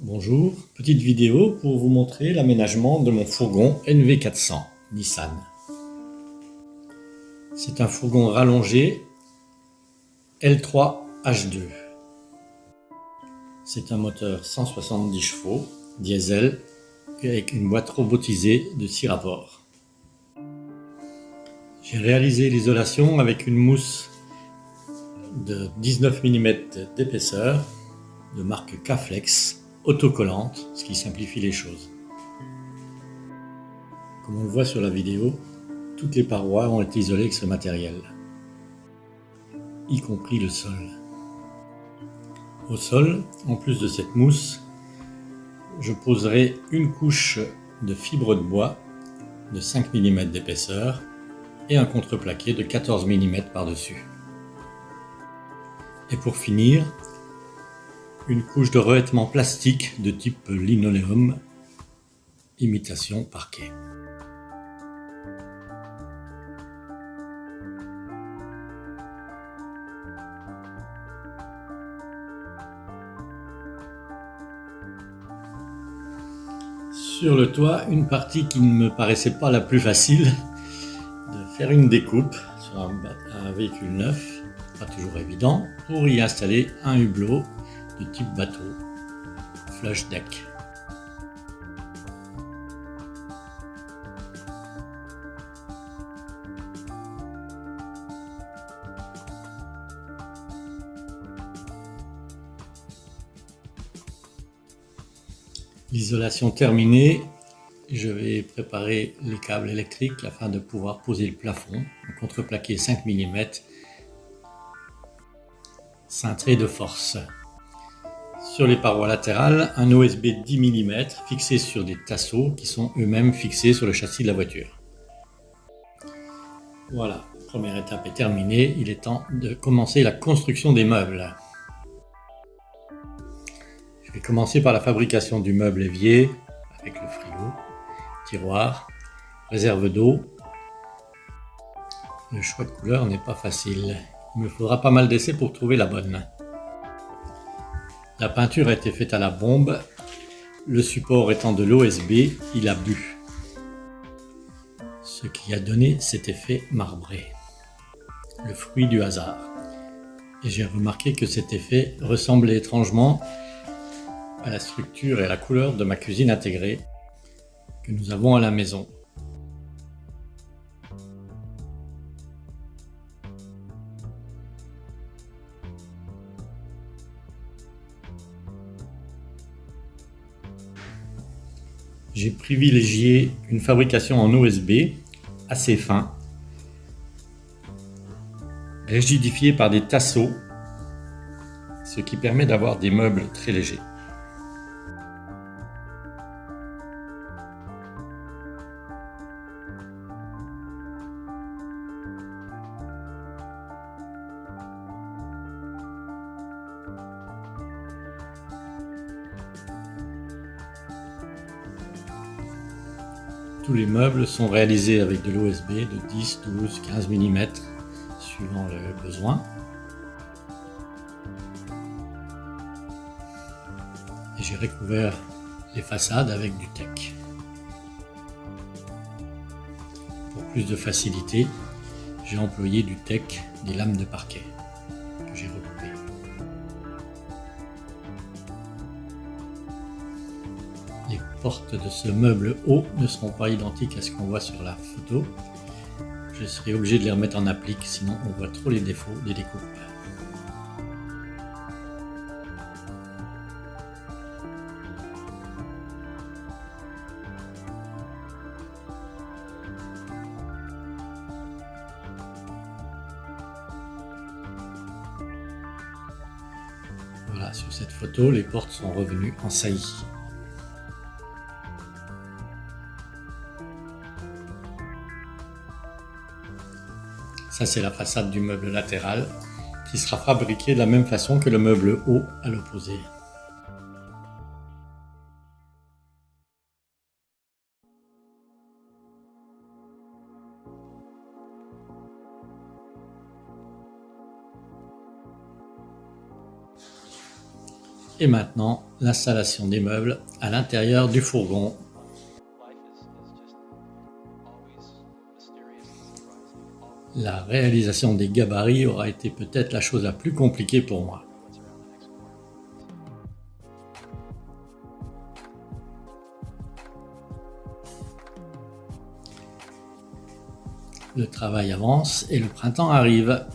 Bonjour, petite vidéo pour vous montrer l'aménagement de mon fourgon NV400 Nissan. C'est un fourgon rallongé L3H2. C'est un moteur 170 chevaux, diesel, avec une boîte robotisée de 6 rapports. J'ai réalisé l'isolation avec une mousse de 19 mm d'épaisseur de marque K-Flex, autocollante, ce qui simplifie les choses. Comme on le voit sur la vidéo, toutes les parois ont été isolées avec ce matériel, y compris le sol. Au sol, en plus de cette mousse, je poserai une couche de fibre de bois de 5 mm d'épaisseur et un contreplaqué de 14 mm par-dessus. Et pour finir, une couche de revêtement plastique de type linoléum, imitation parquet. Sur le toit, une partie qui ne me paraissait pas la plus facile, de faire une découpe sur un véhicule neuf, pas toujours évident, pour y installer un hublot de type bateau, flush deck. L'isolation terminée, je vais préparer les câbles électriques afin de pouvoir poser le plafond, un contreplaqué 5 mm, cintré de force. Sur les parois latérales, un OSB 10 mm fixé sur des tasseaux qui sont eux-mêmes fixés sur le châssis de la voiture. Voilà, la première étape est terminée, il est temps de commencer la construction des meubles. Je vais commencer par la fabrication du meuble évier avec le frigo, tiroir, réserve d'eau. Le choix de couleur n'est pas facile. Il me faudra pas mal d'essais pour trouver la bonne. La peinture a été faite à la bombe. Le support étant de l'OSB, il a bu. Ce qui a donné cet effet marbré. Le fruit du hasard. Et j'ai remarqué que cet effet ressemblait étrangement à la structure et à la couleur de ma cuisine intégrée que nous avons à la maison. J'ai privilégié une fabrication en OSB assez fin, rigidifié par des tasseaux, ce qui permet d'avoir des meubles très légers. Tous les meubles sont réalisés avec de l'OSB de 10, 12, 15 mm suivant le besoin. Et j'ai recouvert les façades avec du teck. Pour plus de facilité, j'ai employé du teck, des lames de parquet que j'ai recoupées. Les portes de ce meuble haut ne seront pas identiques à ce qu'on voit sur la photo. Je serai obligé de les remettre en applique, sinon on voit trop les défauts des découpes. Voilà, sur cette photo, les portes sont revenues en saillie. Ça, c'est la façade du meuble latéral qui sera fabriqué de la même façon que le meuble haut à l'opposé. Et maintenant, l'installation des meubles à l'intérieur du fourgon. La réalisation des gabarits aura été peut-être la chose la plus compliquée pour moi. Le travail avance et le printemps arrive.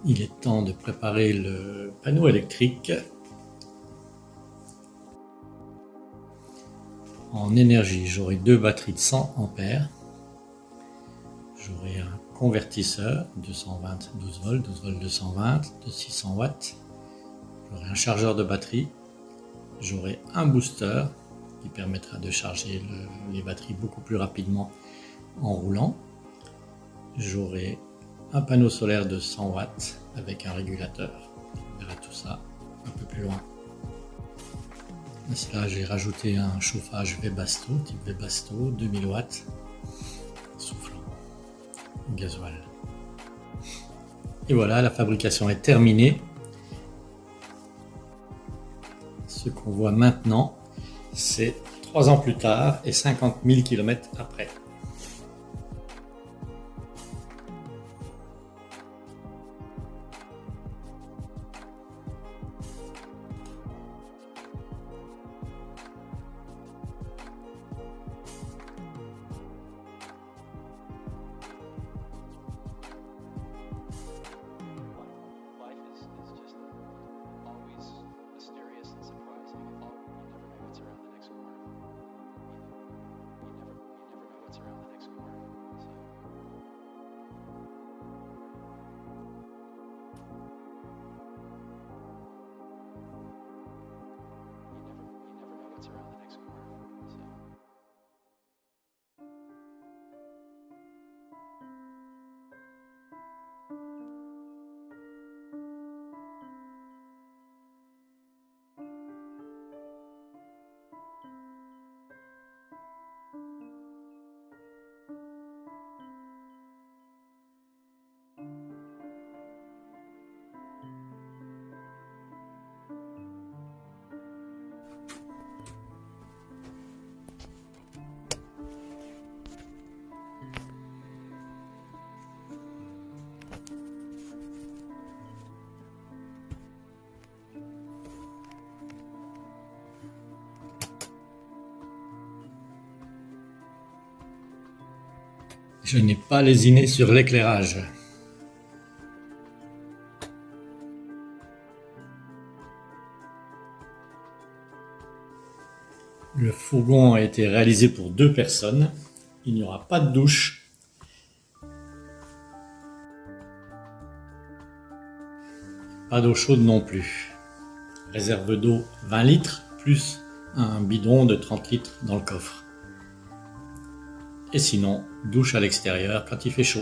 Il est temps de préparer le panneau électrique. En énergie, j'aurai 2 batteries de 100 ampères. J'aurai un convertisseur 220 12 volts, 12 volts 220 de 600 watts. J'aurai un chargeur de batterie. J'aurai un booster qui permettra de charger les batteries beaucoup plus rapidement en roulant. J'aurai un panneau solaire de 100 watts avec un régulateur. On verra tout ça un peu plus loin. À cela, j'ai rajouté un chauffage Webasto, type Webasto, 2000 watts, soufflant, gasoil. Et voilà, la fabrication est terminée. Ce qu'on voit maintenant, c'est 3 ans plus tard et 50 000 km après. Je n'ai pas lésiné sur l'éclairage. Le fourgon a été réalisé pour 2 personnes. Il n'y aura pas de douche. Pas d'eau chaude non plus. Réserve d'eau 20 litres plus un bidon de 30 litres dans le coffre. Et sinon, douche à l'extérieur quand il fait chaud.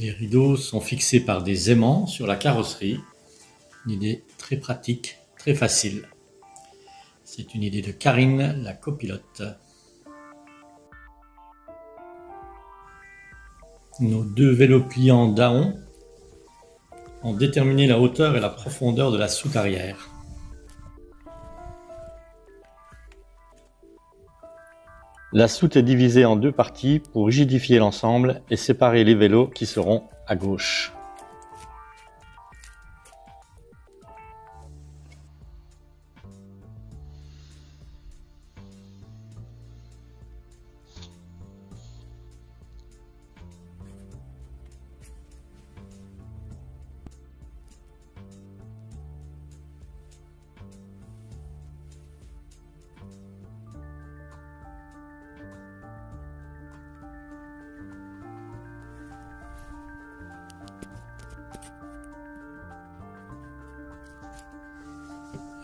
Les rideaux sont fixés par des aimants sur la carrosserie. Une idée très pratique, très facile. C'est une idée de Karine, la copilote. Nos 2 vélos pliants Daon ont déterminé la hauteur et la profondeur de la soute arrière. La soute est divisée en 2 parties pour rigidifier l'ensemble et séparer les vélos qui seront à gauche.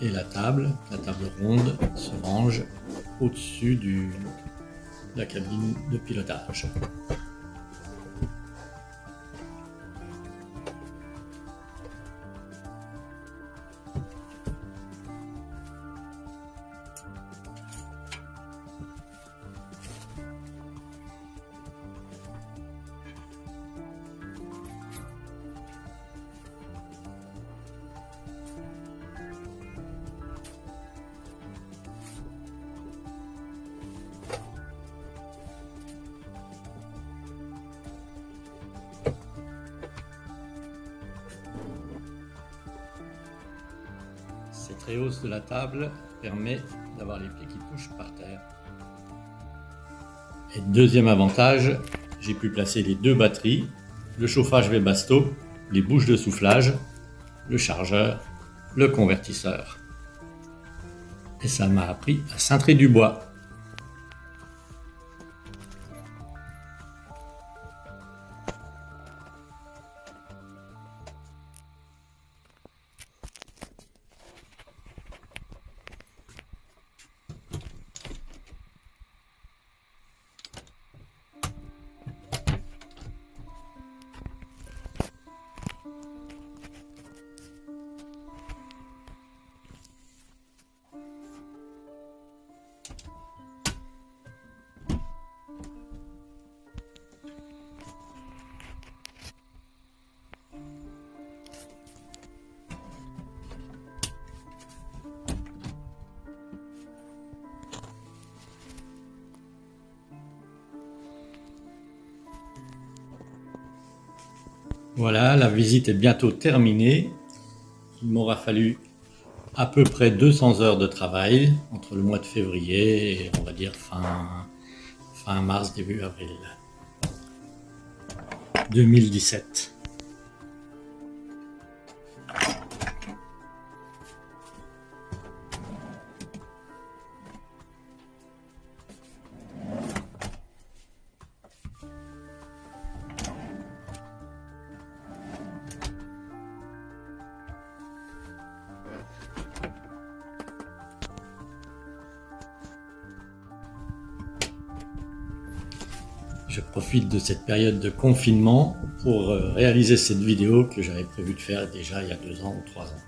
et la table ronde, se range au-dessus de la cabine de pilotage. Cette rehausse de la table permet d'avoir les pieds qui touchent par terre. Et deuxième avantage, j'ai pu placer les deux batteries, le chauffage Webasto, les bouches de soufflage, le chargeur, le convertisseur. Et ça m'a appris à cintrer du bois. Voilà, la visite est bientôt terminée. Il m'aura fallu à peu près 200 heures de travail entre le mois de février et on va dire fin mars, début avril 2017. Je profite de cette période de confinement pour réaliser cette vidéo que j'avais prévu de faire déjà il y a 2 ans ou 3 ans.